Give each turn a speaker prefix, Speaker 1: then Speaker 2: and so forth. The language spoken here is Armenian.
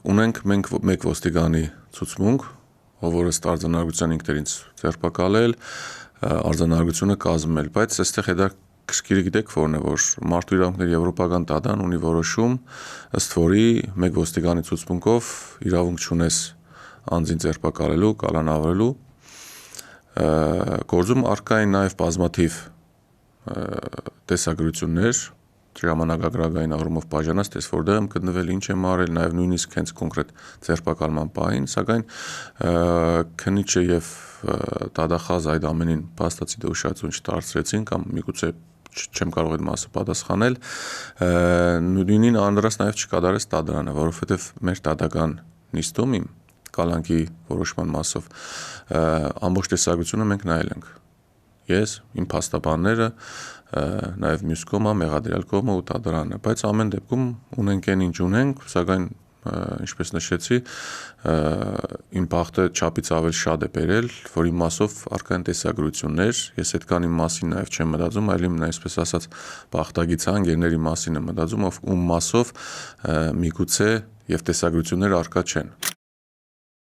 Speaker 1: ունենք մենք մեկ ոստիկանի ցուցմունք, ով ըստ արձանագրության ինքն էր ինձ ձերբակալել, արձանագրությունը կազմել, բայց այստեղ հետաքրքիր գիտեք որն է, որ մարդու իրավունքների եվրոպական դատարան ունի որոշում, ըստ որի մեկ ոստիկանի ցուցմունքով իրավունք չունես անձին ձերբակալելու, կալանավորելու, գործում առկա են նաև բազմաթիվ տեսագրություններ, ժամանակագրական առումով բաժանած, տես որտեղ եմ գտնվել, ինչ եմ արել, նաև նույնիսկ հենց կոնկրետ ձերբակալման պահին, սակայն քննիչը եւ դատախազը այդ ամենին փաստացի ուշադրություն չդարձրեցին կամ միգուցե չեմ կարող այդ մասը պատասխանել, նույնին անդրաս նաև չկատարեց դատարանը, որովհետեւ մեր դատական նիստում իմ կալանքի որոշման մասով ամբողջ տեսագրությունը մենք նայել ենք։ Ես, իմ փաստաբանները, նաև մյուս կողմը, մեղադրյալ կողմը ու դատարանը, բայց ամեն դեպքում ունենք այն ինչ ունենք, սակայն ինչպես նշեցի, իմ բախտը չափից ավելի շատ է բերել, որի մասով առկա են տեսագրություններ, ես այդքան իմ մասին նաև չեմ մտածում, այլ իմ այսպես ասած բախտագից ընկերների մասին եմ մտածում, ում մասով միգուցե եւ տեսագրություններ առկա չեն։